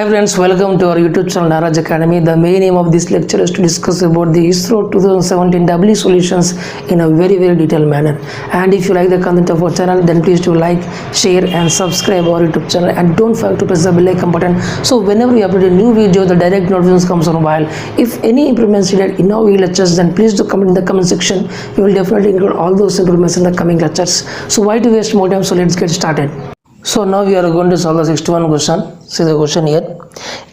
Hi friends, welcome to our YouTube channel Naraj Academy. The main aim of this lecture is to discuss about the ISRO 2017 W solutions in a very detailed manner. And if you like the content of our channel, then please do like, share and subscribe our YouTube channel, and don't forget to press the bell icon button so whenever we upload a new video, the direct notifications comes on mobile. If any improvements needed in our lectures, then please do comment in the comment section. We will definitely include all those improvements in the coming lectures. So why to waste more time? So let's get started. So now we are going to solve the 61 question. See the question here.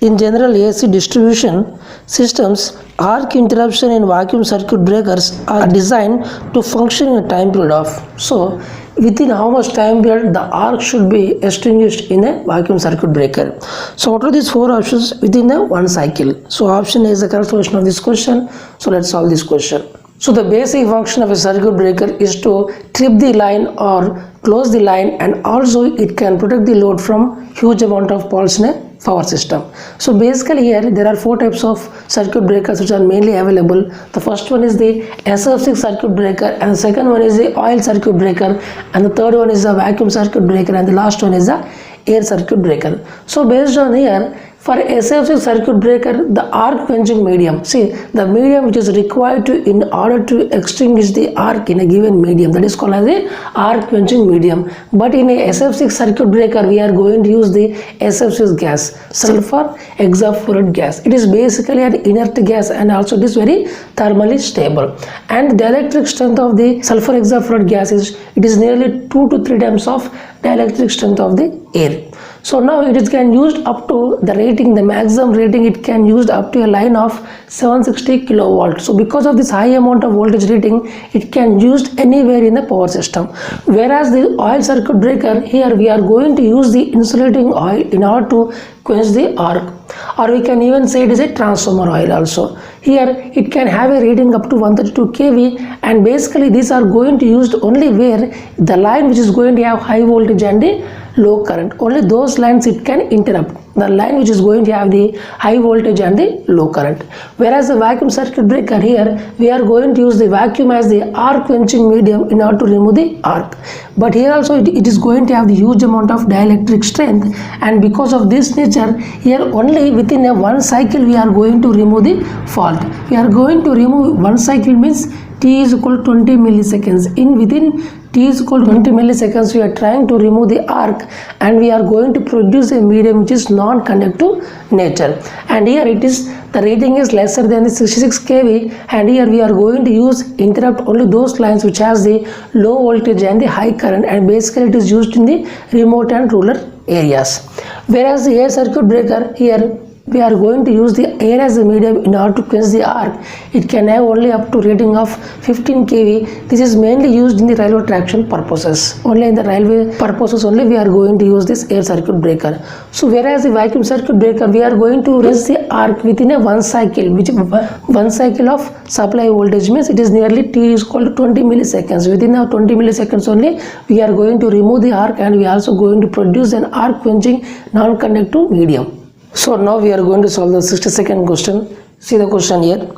In general AC distribution systems, arc interruption in vacuum circuit breakers are designed to function in a time period of. So within how much time period the arc should be extinguished in a vacuum circuit breaker? So what are these four options within the one cycle? So option A is the correct solution of this question. So let's solve this question. So the basic function of a circuit breaker is to trip the line or close the line, and also it can protect the load from huge amount of faults in a power system. So basically here there are four types of circuit breakers which are mainly available. The first one is the SF6 circuit breaker, and the second one is the oil circuit breaker, and the third one is the vacuum circuit breaker, and the last one is the air circuit breaker. So based on here, for SF6 circuit breaker, the arc quenching medium, see the medium which is required to in order to extinguish the arc in a given medium, that is called as the arc quenching medium. But in a SF6 circuit breaker, we are going to use the SF6 gas, sulfur hexafluoride gas. It is basically an inert gas, and also it is very thermally stable. And the dielectric strength of the sulfur hexafluoride gas is nearly 2 to 3 times of dielectric strength of the air. So now it can used up to the rating, the maximum rating it can used up to a line of 760 kilovolt. So because of this high amount of voltage rating, it can used anywhere in the power system. Whereas the oil circuit breaker, here we are going to use the insulating oil in order to quench the arc, or we can even say it is a transformer oil also. Here it can have a rating up to 132 kV, and basically these are going to used only where the line which is going to have high voltage and the low current, only those lines it can interrupt, the line which is going to have the high voltage and the low current. Whereas the vacuum circuit breaker, here we are going to use the vacuum as the arc quenching medium in order to remove the arc. But here also it is going to have the huge amount of dielectric strength, and because of this nature, here only within a one cycle we are going to remove the fault. We are going to remove one cycle means T is equal to 20 milliseconds. In within T is equal to 20 milliseconds, we are trying to remove the arc, and we are going to produce a medium which is non-conductive nature. And here it is, the rating is lesser than the 66 kV, and here we are going to use interrupt only those lines which has the low voltage and the high current, and basically it is used in the remote and rural areas. Whereas the air circuit breaker, here we are going to use the air as a medium in order to quench the arc. It can have only up to rating of 15 kV. This is mainly used in the railway traction purposes. Only in the railway purposes only we are going to use this air circuit breaker. So whereas the vacuum circuit breaker, we are going to quench the arc within a one cycle, which one cycle of supply voltage means it is nearly T is equal to 20 milliseconds. Within our 20 milliseconds only we are going to remove the arc, and we are also going to produce an arc quenching non-conductive medium. So now we are going to solve the 62nd question. See the question here.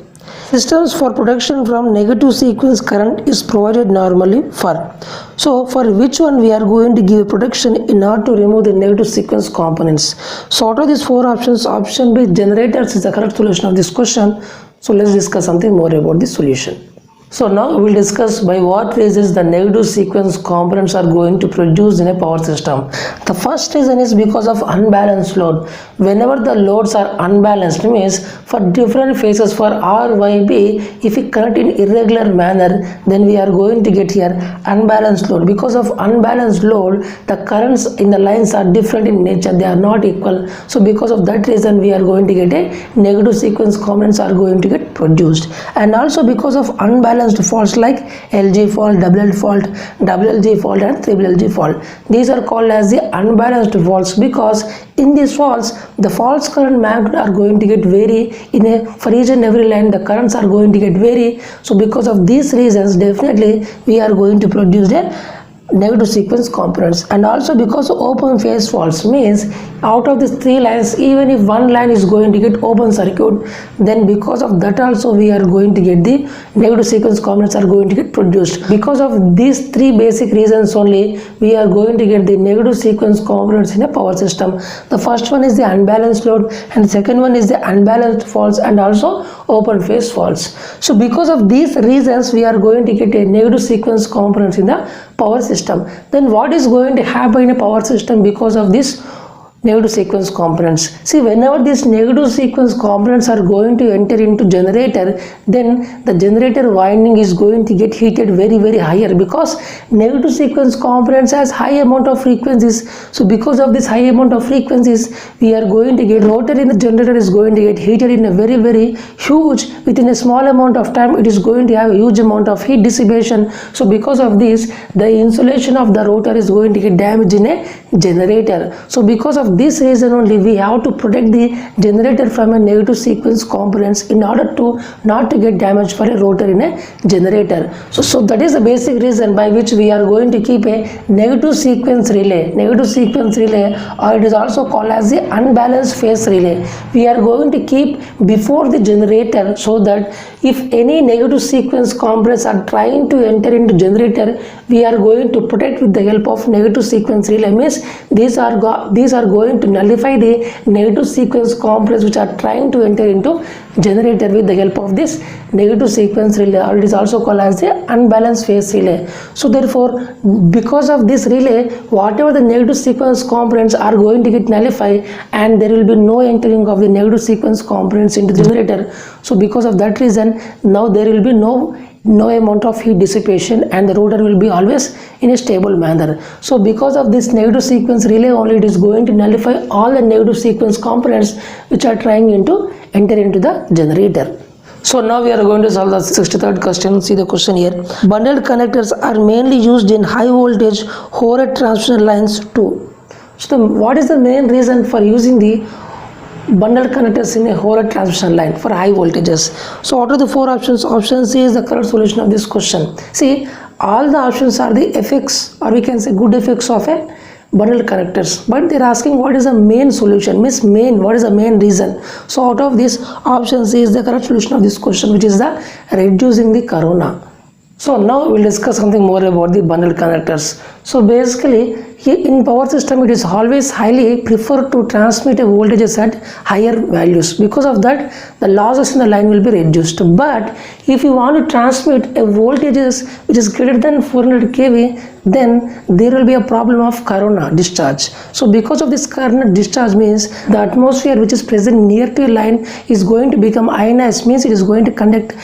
Systems for protection from negative sequence current is provided normally for. So for which one we are going to give protection in order to remove the negative sequence components? So out of these four options, option B, generators, is the correct solution of this question. So let's discuss something more about the solution. So now we will discuss by what reasons the negative sequence components are going to produce in a power system. The first reason is because of unbalanced load. Whenever the loads are unbalanced, means for different phases for R, Y, B, if we connect in irregular manner, then we are going to get here unbalanced load. Because of unbalanced load, the currents in the lines are different in nature, they are not equal. So because of that reason, we are going to get a negative sequence components are going to get produced. And also because of unbalanced faults like LG fault, double fault, LG fault and triple LG fault. These are called as the unbalanced faults, because in these faults the faults current magnitude are going to get vary for each and every line, the currents are going to get vary. So because of these reasons, definitely we are going to produce a negative sequence components. And also because open phase faults means out of these three lines, even if one line is going to get open circuit, then because of that also we are going to get the negative sequence components are going to get produced. Because of these three basic reasons only, we are going to get the negative sequence components in a power system. The first one is the unbalanced load, and the second one is the unbalanced faults, and also open phase faults. So because of these reasons, we are going to get a negative sequence components in the power system. Then what is going to happen in a power system because of this negative sequence components? See, whenever these negative sequence components are going to enter into generator, then the generator winding is going to get heated very higher, because negative sequence components has high amount of frequencies. So because of this high amount of frequencies, we are going to get rotor in the generator is going to get heated in a very huge, within a small amount of time it is going to have a huge amount of heat dissipation. So because of this, the insulation of the rotor is going to get damaged in a generator. So because of this reason only, we have to protect the generator from a negative sequence components in order to not to get damaged for a rotor in a generator. So that is the basic reason by which we are going to keep a negative sequence relay, or it is also called as the unbalanced phase relay. We are going to keep before the generator, so that if any negative sequence components are trying to enter into generator, we are going to protect with the help of negative sequence relay. Means these are going to nullify the negative sequence components which are trying to enter into generator with the help of this negative sequence relay, or it is also called as the unbalanced phase relay. So therefore, because of this relay, whatever the negative sequence components are going to get nullified, and there will be no entering of the negative sequence components into the generator. So because of that reason, now there will be no amount of heat dissipation, and the rotor will be always in a stable manner. So because of this negative sequence relay only, it is going to nullify all the negative sequence components which are trying to enter into the generator. So now we are going to solve the 63rd question. See the question here. Bundled connectors are mainly used in high voltage overhead transmission lines too. So what is the main reason for using the bundled connectors in a overhead transmission line for high voltages? So out of the four options, option C is the correct solution of this question. See, all the options are the effects, or we can say good effects of a bundled connectors, but they are asking what is the main solution, what is the main reason. So out of this, option C is the correct solution of this question, which is the reducing the corona. So now we will discuss something more about the bundled connectors. So basically, in power system, it is always highly preferred to transmit a voltages at higher values. Because of that, the losses in the line will be reduced. But if you want to transmit a voltages which is greater than 400 kV, then there will be a problem of corona discharge. So because of this corona discharge means the atmosphere which is present near to a line is going to become ionized, means it is going to connect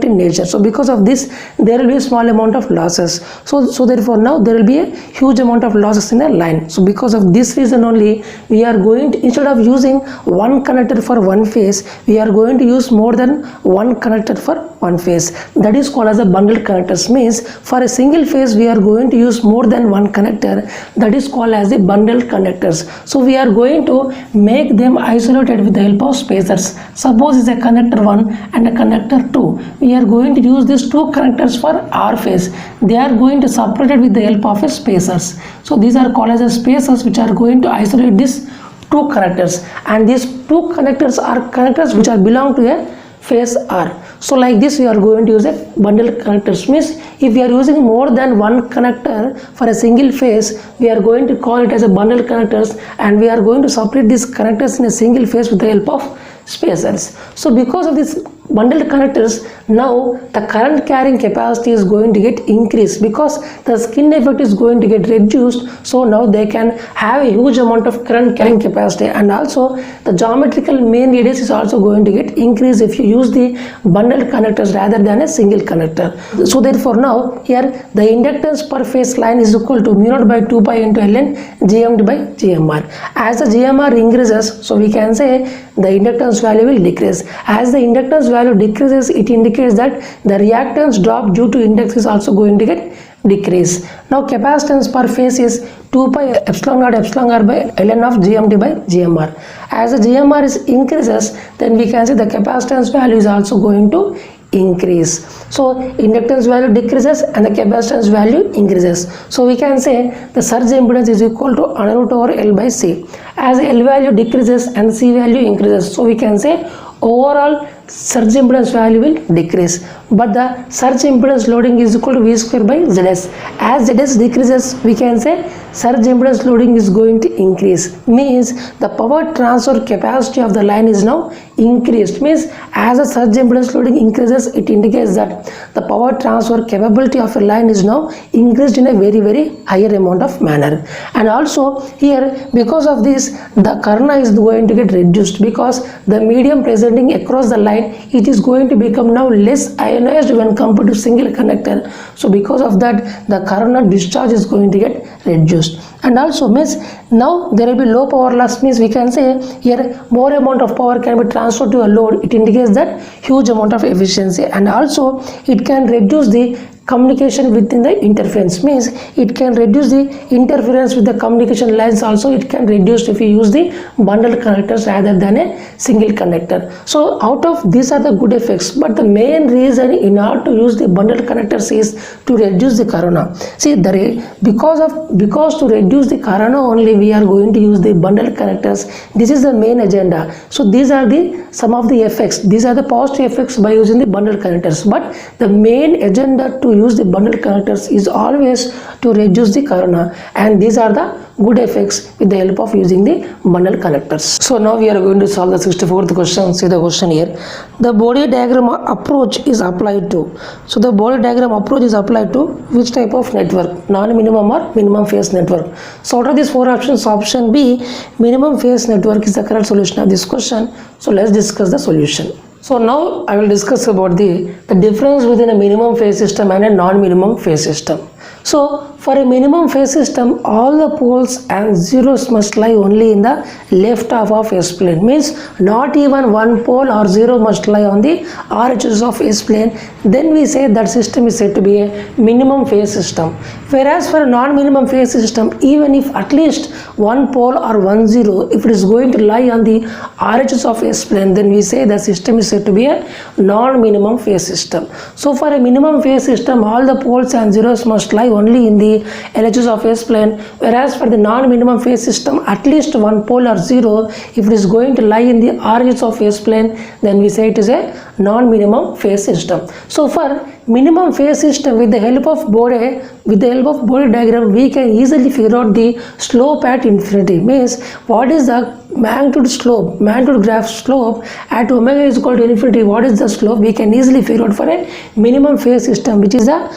in nature. So because of this, there will be a small amount of losses. So therefore now there will be a huge amount of losses in a line. So because of this reason only, we are going to, instead of using one connector for one phase, we are going to use more than one connector for one phase. That is called as a bundled connectors. Means for a single phase we are going to use more than one connector. That is called as the bundled connectors. So we are going to make them isolated with the help of spacers. Suppose it's a connector 1 and a connector 2. We are going to use these two connectors for our phase. They are going to separate it with the help of a spacers. So these are called as a spacers, which are going to isolate these two connectors, and these two connectors are connectors which are belong to a phase R. So like this, we are going to use a bundled connectors. Means if we are using more than one connector for a single phase, we are going to call it as a bundled connectors, and we are going to separate these connectors in a single phase with the help of spacers. So because of this bundled connectors, now the current carrying capacity is going to get increased, because the skin effect is going to get reduced. So now they can have a huge amount of current carrying capacity, and also the geometrical mean radius is also going to get increased if you use the bundled connectors rather than a single connector. So therefore now here the inductance per phase line is equal to mu naught by 2 pi into ln GMD by GMR. As the GMR increases, so we can say the inductance value will decrease. As the inductance value decreases, it indicates that the reactance drop due to inductance is also going to get decrease. Now capacitance per phase is 2 pi epsilon naught epsilon r by ln of GMD by GMR. As the GMR is increases, then we can say the capacitance value is also going to increase. So inductance value decreases and the capacitance value increases. So we can say the surge impedance is equal to under root over L by C. As L value decreases and C value increases, so we can say overall surge impedance value will decrease, but the surge impedance loading is equal to V square by Zs. As Zs decreases, we can say surge impedance loading is going to increase, means the power transfer capacity of the line is now increased. Means as the surge impedance loading increases, it indicates that the power transfer capability of a line is now increased in a very higher amount of manner. And also here, because of this, the corona is going to get reduced, because the medium presenting across the line, it is going to become now less ionized when compared to single conductor. So because of that, the corona discharge is going to get reduced. And also means now there will be low power loss, means we can say here more amount of power can be transferred to a load. It indicates that huge amount of efficiency. And also it can reduce the communication within the interference, means it can reduce the interference with the communication lines. Also it can reduce if you use the bundled connectors rather than a single conductor. So out of these are the good effects, but the main reason in order to use the bundled connectors is to reduce the corona. See, because to reduce the corona only we are going to use the bundled connectors. This is the main agenda. So these are the some of the effects. These are the positive effects by using the bundled connectors, but the main agenda to use the bundled connectors is always to reduce the corona, and these are the good effects with the help of using the bundled connectors. So now we are going to solve the 64th question. See the question here. The body diagram approach is applied to. So the body diagram approach is applied to which type of network? Non-minimum or minimum phase network. So out of these four options, option B, minimum phase network, is the correct solution of this question. So let's discuss the solution. So now I will discuss about the difference between a minimum phase system and a non-minimum phase system. So for a minimum phase system, all the poles and zeros must lie only in the left half of S-plane. Means not even one pole or zero must lie on the RHS of S-plane. Then we say that system is said to be a minimum phase system. Whereas for a non-minimum phase system, even if at least one pole or one zero, if it is going to lie on the RHS of S-plane, then we say the system is said to be a non-minimum phase system. So for a minimum phase system, all the poles and zeros must lie only in the LHS of S-plane, whereas for the non-minimum phase system, at least one pole or zero, if it is going to lie in the RHS of S-plane, then we say it is a non-minimum phase system. So for minimum phase system, with the help of Bode diagram, we can easily figure out the slope at infinity. Means what is the magnitude graph slope at omega is equal to infinity. What is the slope? We can easily figure out for a minimum phase system, which is the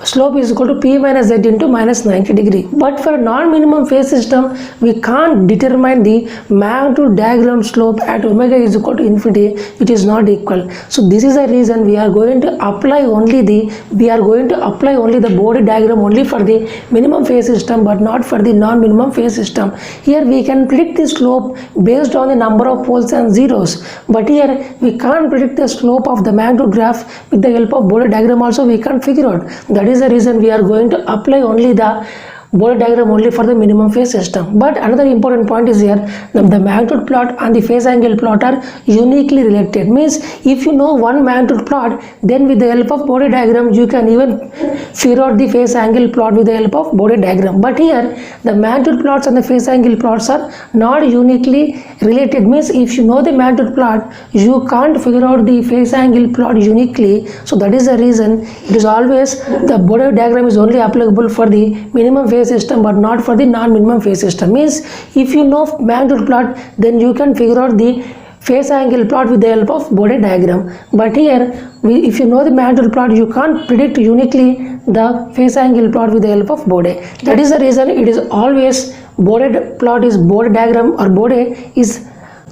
slope is equal to P minus Z into minus 90 degree. But for a non-minimum phase system, we can't determine the magnitude diagram slope at omega is equal to infinity, which is not equal. So this is the reason we are going to apply only the Bode diagram only for the minimum phase system, but not for the non-minimum phase system. Here we can predict the slope based on the number of poles and zeros, but here we can't predict the slope of the magnitude graph. With the help of Bode diagram also we can't figure out. That is the reason we are going to apply only the Bode diagram only for the minimum phase system. But another important point is here, the magnitude plot and the phase angle plot are uniquely related. Means if you know one magnitude plot, then with the help of Bode diagram you can even figure out the phase angle plot with the help of Bode diagram. But here the magnitude plots and the phase angle plots are not uniquely related. Means if you know the magnitude plot, you can't figure out the phase angle plot uniquely. So that is the reason it is always the Bode diagram is only applicable for the minimum phase system, but not for the non-minimum phase system. Means if you know magnitude plot, then you can figure out the phase angle plot with the help of Bode diagram. But here if you know the magnitude plot, you can't predict uniquely the phase angle plot with the help of Bode. That is the reason it is always Bode plot is Bode diagram, or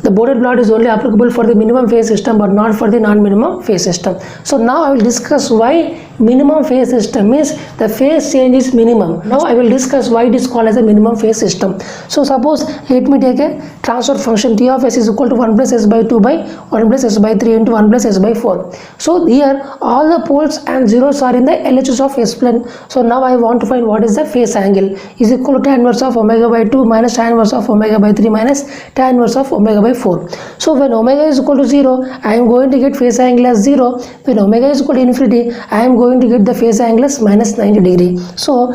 the Bode plot is only applicable for the minimum phase system, but not for the non-minimum phase system. So now I will discuss why minimum phase system, means the phase change is minimum. Now I will discuss why it is called as a minimum phase system. So suppose let me take a transfer function T of s is equal to 1 plus s by 2 by 1 plus s by 3 into 1 plus s by 4. So here all the poles and zeros are in the LHS of s plane. So now I want to find what is the phase angle is equal to tan inverse of omega by 2 minus tan inverse of omega by 3 minus tan inverse of omega by 4. So when omega is equal to 0, I am going to get phase angle as 0. When omega is equal to infinity, I am going to get the phase angle as minus 90 degree. So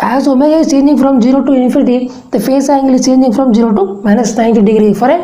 as omega is changing from 0 to infinity, the phase angle is changing from 0 to minus 90 degree for a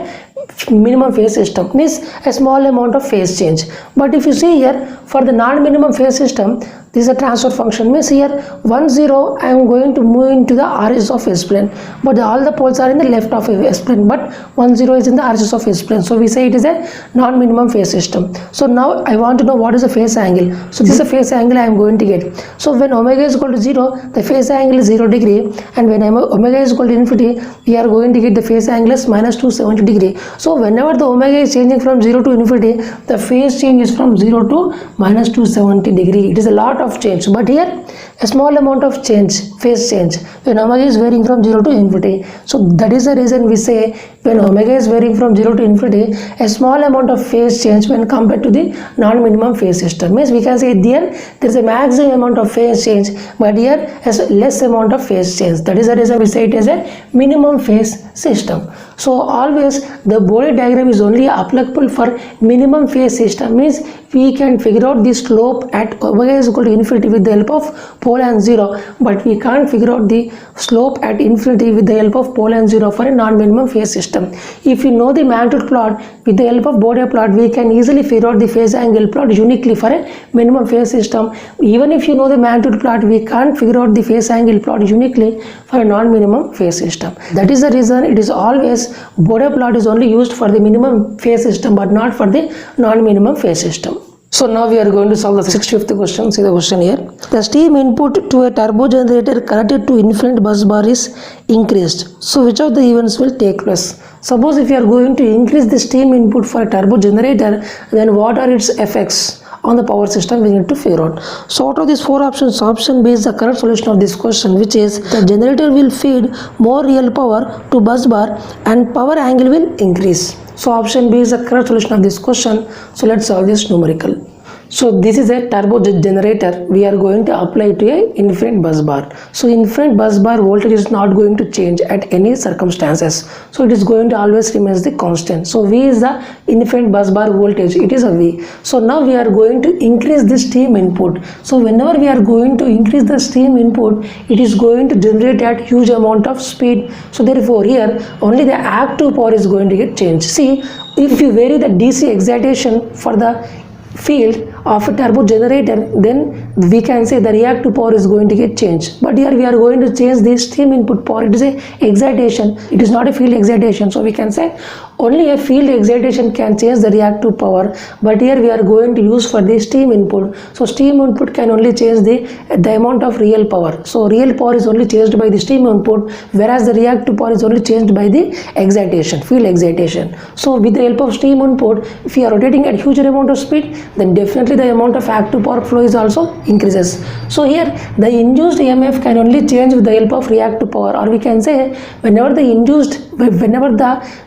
minimum phase system, means a small amount of phase change. But if you see here, for the non-minimum phase system, this is a transfer function, means here 1 0 I am going to move into the RHS of S plane, but all the poles are in the left of S plane, but 1 0 is in the RHS of S plane, so we say it is a non-minimum phase system. So now I want to know what is the phase angle. So this is the phase angle I am going to get. So when omega is equal to 0, the phase angle is 0 degree, and when omega is equal to infinity, we are going to get the phase angle as minus 270 degree. So whenever the omega is changing from 0 to infinity, the phase change is from 0 to minus 270 degree. It is a lot of change, but here a small amount of change, phase change, when omega is varying from 0 to infinity. So that is the reason we say when omega is varying from 0 to infinity, a small amount of phase change when compared to the non-minimum phase system. Means we can say there is a maximum amount of phase change, but here has less amount of phase change. That is the reason we say it is a minimum phase system. So always the Bode diagram is only applicable for minimum phase system, means we can figure out the slope at omega is equal to infinity with the help of pole and 0, but we can't figure out the slope at infinity with the help of pole and 0 for a non-minimum phase system. If you know the magnitude plot with the help of Bode plot, we can easily figure out the phase angle plot uniquely for a minimum phase system. Even if you know the magnitude plot, we can't figure out the phase angle plot uniquely for a non-minimum phase system. That is the reason it is always Bode plot is only used for the minimum phase system, but not for the non-minimum phase system. So now we are going to solve the 65th question. See the question here. The steam input to a turbo generator connected to infinite bus bar is increased. So which of the events will take place? Suppose if you are going to increase the steam input for a turbo generator, then what are its effects on the power system we need to figure out. So out of these four options, option B is the correct solution of this question, which is the generator will feed more real power to bus bar and power angle will increase. So option B is the correct solution of this question. So let's solve this numerical. So this is a turbo generator. We are going to apply to a infinite bus bar. So infinite bus bar voltage is not going to change at any circumstances. So it is going to always remains the constant. So V is the infinite bus bar voltage. It is a V. So now we are going to increase the steam input. So whenever we are going to increase the steam input, it is going to generate at huge amount of speed. So therefore here only the active power is going to get changed. See, if you vary the DC excitation for the field of a turbo generator, then we can say the reactive power is going to get changed. But here we are going to change the steam input power. It is a excitation. It is not a field excitation. So we can say only a field excitation can change the reactive power. But here we are going to use for the steam input. So steam input can only change the amount of real power. So real power is only changed by the steam input, whereas the reactive power is only changed by the excitation, field excitation. So with the help of steam input, if we are rotating at huge amount of speed, then definitely the amount of active power flow is also increases. So here the induced EMF can only change with the help of reactive power, or we can say whenever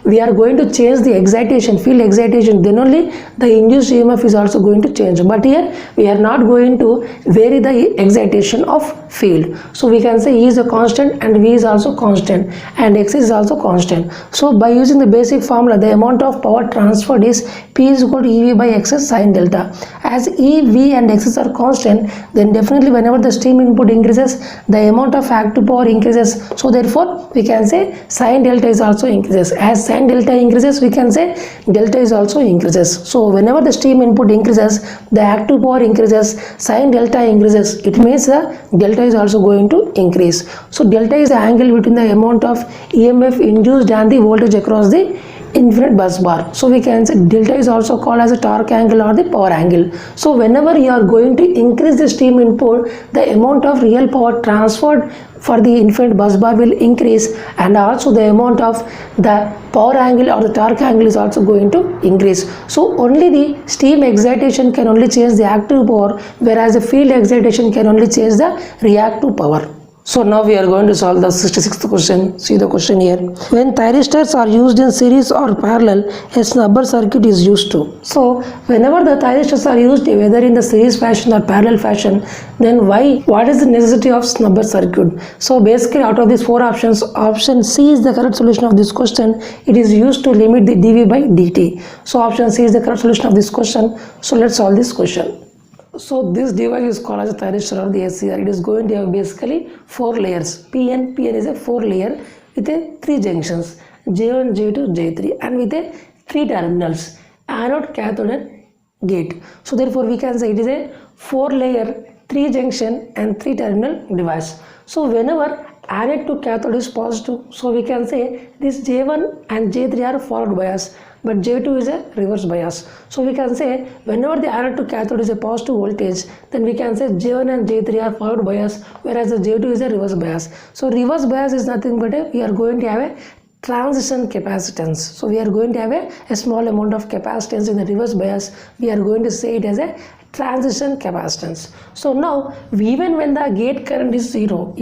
we are going to change the excitation, field excitation, then only the induced EMF is also going to change. But here we are not going to vary the excitation of field. So we can say E is a constant and V is also constant and X is also constant. So by using the basic formula, the amount of power transferred is P is equal to EV by XS sin delta. As E, V and Xs are constant, then definitely whenever the steam input increases, the amount of active power increases. So therefore we can say sin delta is also increases. As sin delta increases, we can say delta is also increases. So whenever the steam input increases, the active power increases, sin delta increases. It means the delta is also going to increase. So delta is the angle between the amount of EMF induced and the voltage across the infinite bus bar. So we can say delta is also called as a torque angle or the power angle. So whenever you are going to increase the steam input, the amount of real power transferred for the infinite bus bar will increase, and also the amount of the power angle or the torque angle is also going to increase. So only the steam excitation can only change the active power, whereas the field excitation can only change the reactive power. So now we are going to solve the 66th question. See the question here. When thyristors are used in series or parallel, a snubber circuit is used to. So whenever the thyristors are used, whether in the series fashion or parallel fashion, then what is the necessity of snubber circuit? So basically out of these four options, option C is the correct solution of this question. It is used to limit the dV by dt. So option C is the correct solution of this question. So let's solve this question. So this device is called as a thyristor or the SCR. It is going to have basically 4 layers. PN is a 4 layer with a 3 junctions, J1, J2, J3, and with a 3 terminals, anode, cathode and gate. So therefore we can say it is a 4 layer, 3 junction and 3 terminal device. So whenever anode to cathode is positive, so we can say this J1 and J3 are forward bias, but J2 is a reverse bias. So we can say whenever the anode to cathode is a positive voltage, then we can say J1 and J3 are forward bias, whereas the J2 is a reverse bias. So reverse bias is nothing but we are going to have a transition capacitance. So we are going to have a small amount of capacitance in the reverse bias. We are going to say it as a transition capacitance. So now even when the gate current is 0,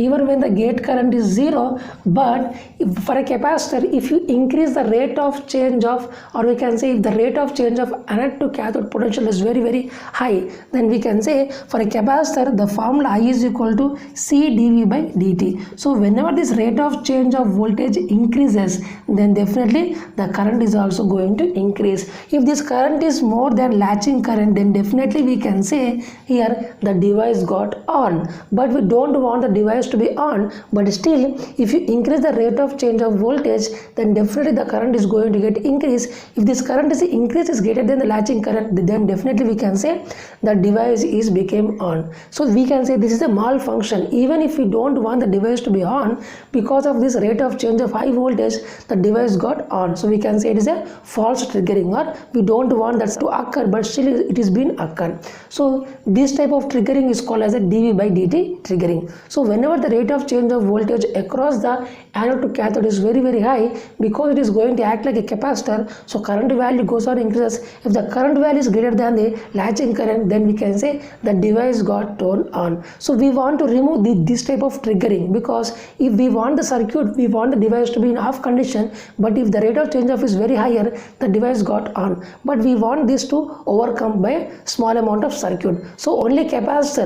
but for a capacitor, if you increase the rate of change of, or we can say if the rate of change of anode to cathode potential is very very high, then we can say for a capacitor the formula I is equal to C dV by dt. So whenever this rate of change of voltage increases, then definitely the current is also going to increase. If this current is more than latching current, then definitely we can say here the device got on, but we don't want the device to be on. But still, if you increase the rate of change of voltage, then definitely the current is going to get increased. If this current is increase is greater than the latching current, then definitely we can say the device is became on. So we can say this is a malfunction. Even if we don't want the device to be on, because of this rate of change of high voltage, the device got on. So we can say it is a false triggering, or we don't want that to occur, but still it is been occurred. So this type of triggering is called as a dV by dt triggering. So whenever the rate of change of voltage across the anode to cathode is very very high, because it is going to act like a capacitor, so current value goes on increases. If the current value is greater than the latching current, then we can say the device got turned on. So we want to remove this type of triggering, because if we want the circuit, we want the device to be in off condition, but if the rate of change of is very higher, the device got on. But we want this to overcome by a small amount of circuit. So only capacitor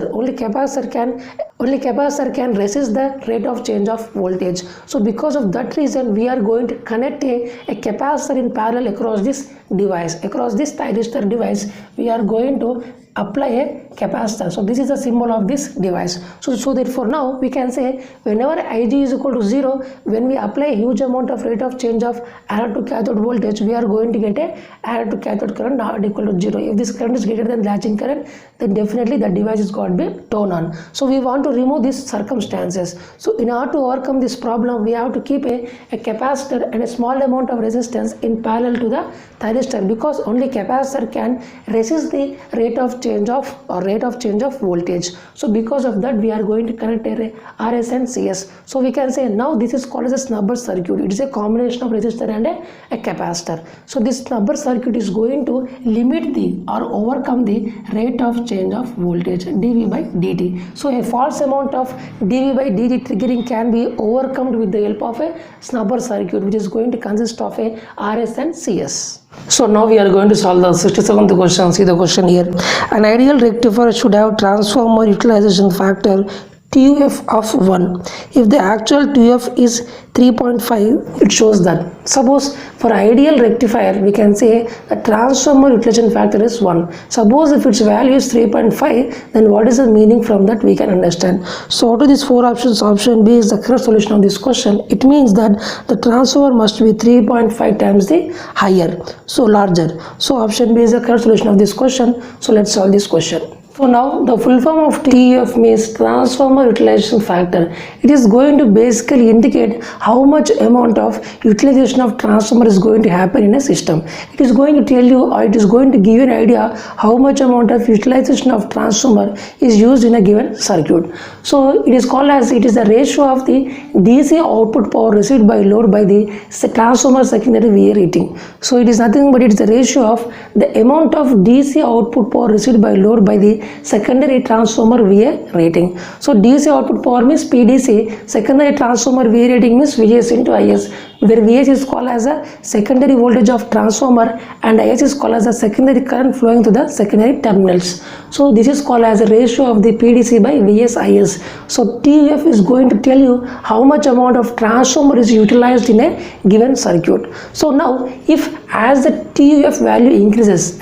can resist the rate of change of voltage. So because of that reason, we are going to connect a capacitor in parallel across this device, across this thyristor device. We are going to apply a capacitor. So this is the symbol of this device. So therefore now we can say whenever Ig is equal to 0, when we apply a huge amount of rate of change of anode to cathode voltage, we are going to get a anode to cathode current not equal to 0. If this current is greater than latching current, then definitely the device is got to be turned on. So we want to remove these circumstances. So in order to overcome this problem, we have to keep a capacitor and a small amount of resistance in parallel to the thyristor, because only capacitor can resist the rate of change of voltage. So because of that, we are going to connect a RS and CS. So we can say now this is called as a snubber circuit. It is a combination of resistor and a capacitor. So this snubber circuit is going to limit or overcome the rate of change of voltage dV by dt. So a false amount of dV by dt triggering can be overcome with the help of a snubber circuit, which is going to consist of a RS and CS. So now we are going to solve the 67th question. See the question here. An ideal rectifier should have transformer utilization factor TUF of 1. If the actual TUF is 3.5, it shows that. Suppose for ideal rectifier, we can say the transformer utilization factor is 1. Suppose if its value is 3.5, then what is the meaning from that we can understand. So out of these four options, option B is the correct solution of this question. It means that the transformer must be 3.5 times the higher, so larger. So option B is the correct solution of this question. So let's solve this question. So now the full form of TUF means transformer utilization factor. It is going to basically indicate how much amount of utilization of transformer is going to happen in a system. It is going to tell you, or it is going to give you an idea how much amount of utilization of transformer is used in a given circuit. So it is called as, it is the ratio of the DC output power received by load by the transformer secondary VA rating. So it is nothing but it is the ratio of the amount of DC output power received by load by the secondary transformer VA rating. So DC output power means PDC, secondary transformer VA rating means VS into IS, where VS is called as a secondary voltage of transformer and IS is called as a secondary current flowing to the secondary terminals. So this is called as a ratio of the PDC by VS IS. So TUF is going to tell you how much amount of transformer is utilized in a given circuit. So now if as the TUF value increases,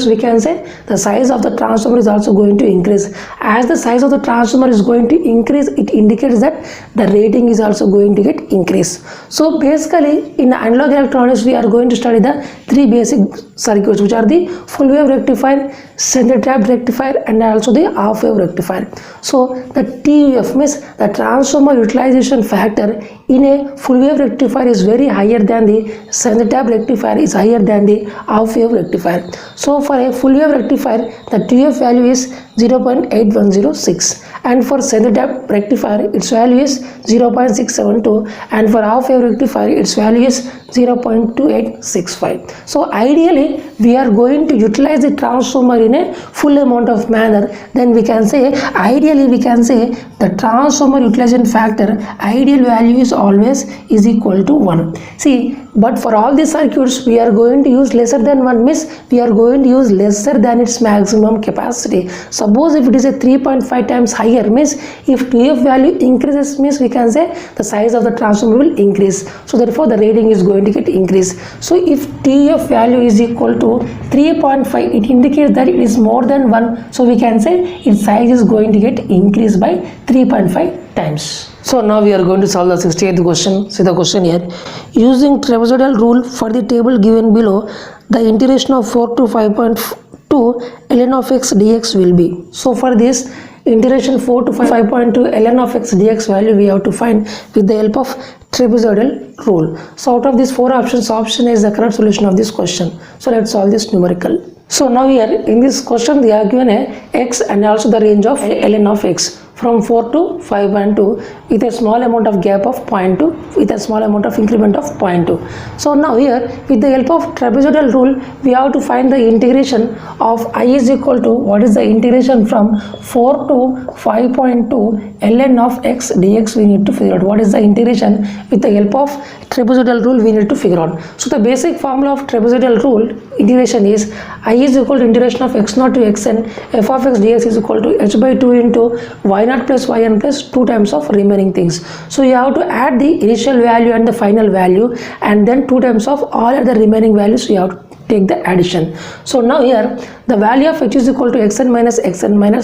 we can say the size of the transformer is also going to increase. As the size of the transformer is going to increase, it indicates that the rating is also going to get increased. So basically in analog electronics we are going to study the three basic circuits, which are the full wave rectifier, center tap rectifier and also the half wave rectifier. So the TUF means the transformer utilization factor in a full wave rectifier is very higher than the center tap rectifier is higher than the half wave rectifier. So for a full wave rectifier the TUF value is 0.8106 and for center tap rectifier its value is 0.672 and for half wave rectifier its value is 0.2865. So ideally we are going to utilize the transformer in a full amount of manner, then we can say ideally the transformer utilization factor ideal value is always is equal to 1. See, but for all these circuits we are going to use lesser than 1 means we are going to use lesser than its maximum capacity. Suppose if it is a 3.5 times higher means if TUF value increases means we can say the size of the transformer will increase. So therefore the rating is going to get increased. So if TUF value is equal to 3.5, it indicates that it is more than 1. So we can say its size is going to get increased by 3.5 times. So now we are going to solve the 68th question. See the question here. Using trapezoidal rule for the table given below, the integration of 4 to 5.2 ln of x dx will be. So for this integration 4 to 5.2 ln of x dx value we have to find with the help of trapezoidal rule. So out of these four options, option A is the correct solution of this question. So let's solve this numerical. So now here in this question they are given a x and also the range of ln of x from 4 to 5.2 with a small amount of gap of 0.2 with a small amount of increment of 0.2. So now here with the help of trapezoidal rule we have to find the integration of I is equal to what is the integration from 4 to 5.2 ln of x dx. We need to figure out what is the integration with the help of trapezoidal rule we need to figure out. So the basic formula of trapezoidal rule integration is I is equal to integration of x naught to xn f of x dx is equal to h by 2 into y naught plus yn plus 2 times of remaining things. So you have to add the initial value and the final value and then 2 times of all other remaining values you have to take the addition. So now here the value of h is equal to xn minus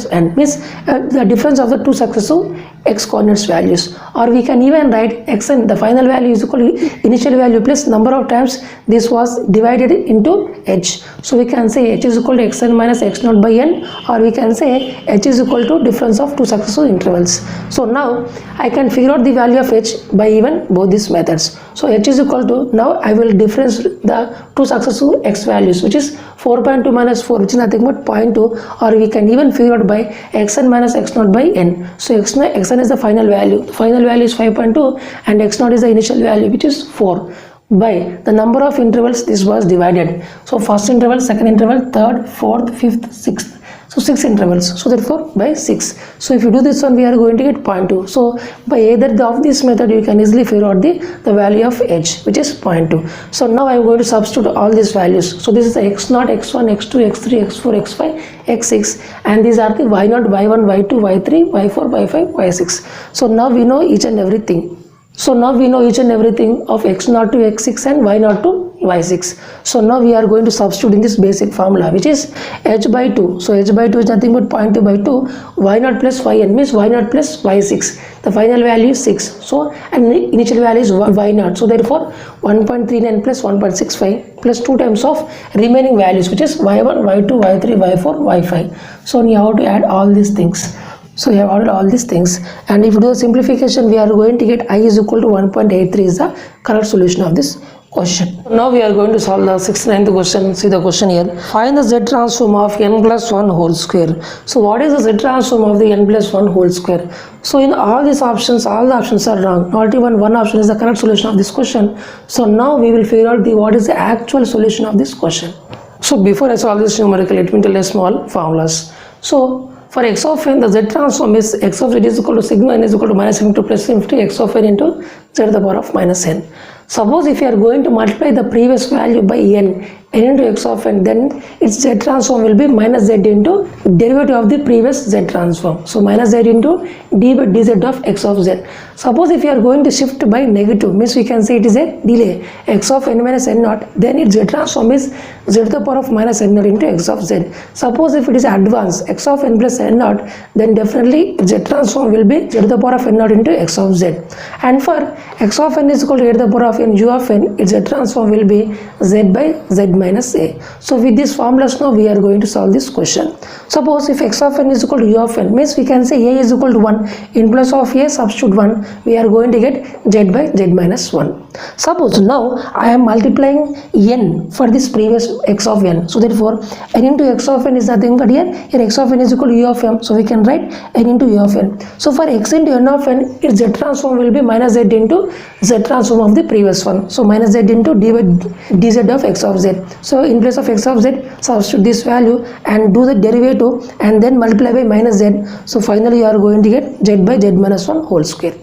n means the difference of the two successive x coordinates values, or we can even write xn the final value is equal to initial value plus number of times this was divided into h. So we can say h is equal to xn minus x naught by n, or we can say h is equal to difference of two successive intervals. So now I can figure out the value of h by even both these methods. So h is equal to, now I will difference the two successive x values which is 4.2 minus 4 which is nothing but 0.2, or we can even figure out by xn minus x naught by n. So xn is the final value is 5.2 and x naught is the initial value which is 4 by the number of intervals this was divided. So first interval, second interval, third, fourth, fifth, sixth. So 6 intervals. So therefore by 6. So if you do this one we are going to get 0.2. So by either of this method you can easily figure out the value of h which is 0.2. So now I am going to substitute all these values. So this is the x0, x1, x2, x3, x4, x5, x6, and these are the y0, y1, y2, y3, y4, y5, y6. So now we know each and everything. So now we know each and everything of x0 to x6 and y0 to y6. So now we are going to substitute in this basic formula, which is h by 2. So h by 2 is nothing but 0.2 by 2. Y0 plus yn means y0 plus y6. The final value is 6. So and the initial value is y0. So therefore 1.39 plus 1.65 plus 2 times of remaining values, which is y1, y2, y3, y4, y5. So you have to add all these things. So we have added all these things, and if you do the simplification, we are going to get I is equal to 1.83 is the correct solution of this question. Now we are going to solve the 69th question. See the question here. Find the z transform of n plus 1 whole square. So what is the z transform of the n plus 1 whole square? So in all these options, all the options are wrong. Not even one option is the correct solution of this question. So now we will figure out what is the actual solution of this question. So before I solve this numerical, let me tell you small formulas. So for x of n, the z transform is x of z is equal to sigma n is equal to minus m to plus m to x of n into z to the power of minus n. Suppose if you are going to multiply the previous value by n into x of n, then its z transform will be minus z into derivative of the previous z transform. So minus z into d by dz of x of z. Suppose if you are going to shift by negative, means we can say it is a delay, x of n minus n naught, then its z transform is z to the power of minus n naught into x of z. Suppose if it is advanced, x of n plus n naught, then definitely z transform will be z to the power of n naught into x of z. And for x of n is equal to a to the power of n u of n, its z transform will be z by z minus a. So with these formulas now we are going to solve this question. Suppose if x of n is equal to u of n, means we can say a is equal to 1, in place of a substitute 1, we are going to get z by z minus 1. Suppose now I am multiplying n for this previous x of n. So therefore n into x of n is nothing but here x of n is equal to u of m. So we can write n into u of n. So for x into n of n, its z transform will be minus z into z transform of the previous one. So minus z into d by dz of x of z. So in place of x of z, substitute this value and do the derivative and then multiply by minus z. So finally you are going to get z by z minus 1 whole square.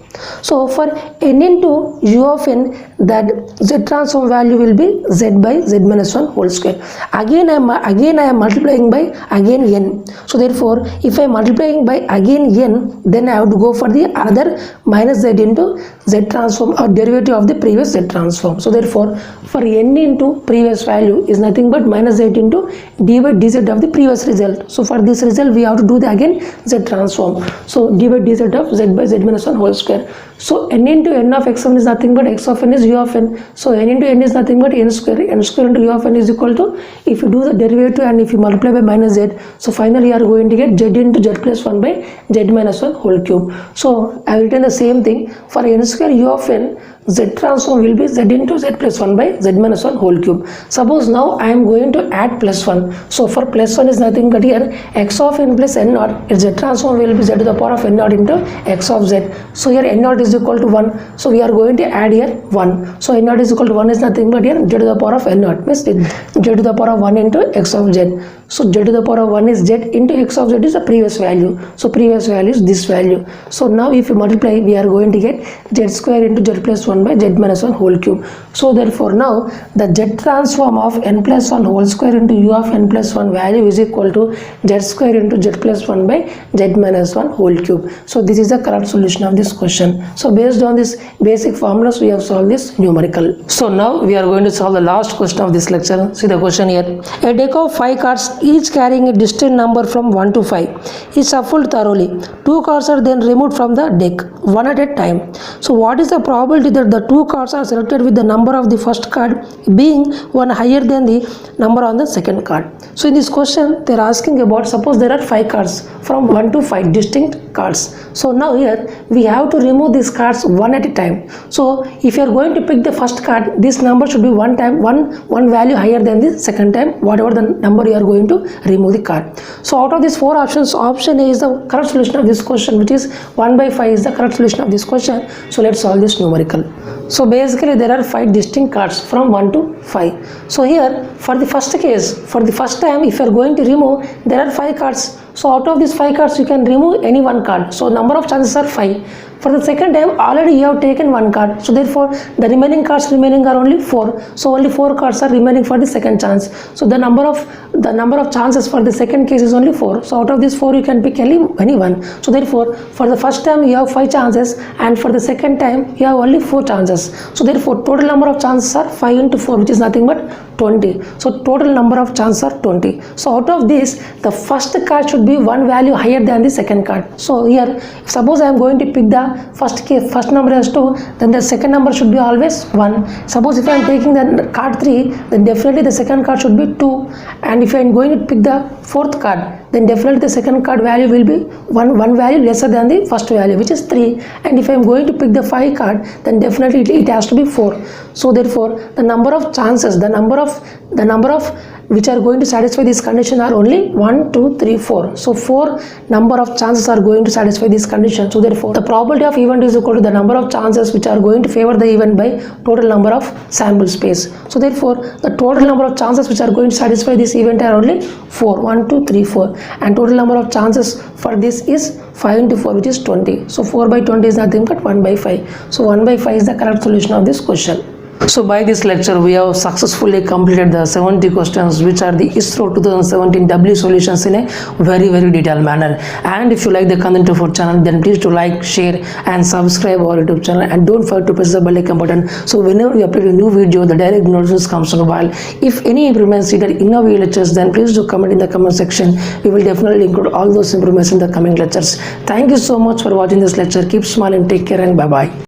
So for n into u of n, that z transform value will be z by z minus 1 whole square. Again I am multiplying by again n. So therefore if I am multiplying by again n, then I have to go for the other minus z into z transform or derivative of the previous z transform. So therefore for n into previous value is nothing but minus z into d by dz of the previous result. So for this result we have to do the again z transform. So d by dz of z by z minus 1 whole square. So n into n of x1 is nothing but x of n is u of n. So n into n is nothing but n square into u of n is equal to, if you do the derivative and if you multiply by minus z, so finally you are going to get z into z plus 1 by z minus 1 whole cube. So I have written the same thing. For n square u of n, z transform will be z into z plus 1 by z minus 1 whole cube. Suppose now I am going to add plus 1. So for plus 1 is nothing but here x of n plus n naught, its z transform will be z to the power of n naught into x of z. So here n naught is equal to 1. So we are going to add here 1. So n naught is equal to 1 is nothing but here z to the power of n naught, means z to the power of 1 into x of z. So z to the power of 1 is z into x of z is the previous value. So previous value is this value. So now if you multiply, we are going to get z square into z plus 1 by z minus 1 whole cube. So therefore now the z transform of n plus 1 whole square into u of n plus 1 value is equal to z square into z plus 1 by z minus 1 whole cube. So this is the correct solution of this question. So based on this basic formulas, we have solved this numerical. So now we are going to solve the last question of this lecture. See the question here. A deck of 5 cards, each carrying a distinct number from 1 to 5, is shuffled thoroughly. 2 cards are then removed from the deck, one at a time. So what is the probability that the 2 cards are selected with the number of the first card being one higher than the number on the second card? So in this question they are asking about, suppose there are 5 cards from 1 to 5 distinct cards. So now here we have to remove these cards one at a time. So if you are going to pick the first card, this number should be one value higher than the second time, whatever the number you are going to remove the card. So out of these 4 options, option A is the correct solution of this question, which is 1 by 5 is the correct solution of this question. So let's solve this numerical. So basically there are 5 distinct cards from 1 to 5. So here for the first case, for the first time, if you are going to remove, there are 5 cards So out of these 5 cards you can remove any one card. So number of chances are 5. For the second time already you have taken one card, so therefore the remaining cards remaining are only 4. So only 4 cards are remaining for the second chance. So the number of chances for the second case is only 4. So out of these 4 you can pick any one. So therefore for the first time you have 5 chances, and for the second time you have only 4 chances. So therefore total number of chances are 5 into 4, which is nothing but 20. So total number of chances are 20. So out of this the first card should be one value higher than the second card. So here suppose I am going to pick the first number as 2, then the second number should be always 1. Suppose if I am taking the card 3, then definitely the second card should be 2. And if I am going to pick the fourth card, then definitely the second card value will be one value lesser than the first value, which is 3. And if I am going to pick the 5 card, then definitely it has to be 4. So therefore the number of chances, the number of which are going to satisfy this condition are only 1, 2, 3, 4. So 4 number of chances are going to satisfy this condition. So therefore the probability of event is equal to the number of chances which are going to favor the event by total number of sample space. So therefore the total number of chances which are going to satisfy this event are only 4, 1, 2, 3, 4, and total number of chances for this is 5 into 4, which is 20. So 4 by 20 is nothing but 1 by 5. So 1 by 5 is the correct solution of this question. So by this lecture we have successfully completed the 70 questions which are the ISRO 2017 W solutions in a very detailed manner. And if you like the content of our channel, then please do like, share and subscribe our YouTube channel, and don't forget to press the bell icon button, so whenever we upload a new video the direct notifications comes on mobile. If any improvements needed in our lectures, then please do comment in the comment section. We will definitely include all those improvements in the coming lectures. Thank you so much for watching this lecture. Keep smiling, take care, and bye bye.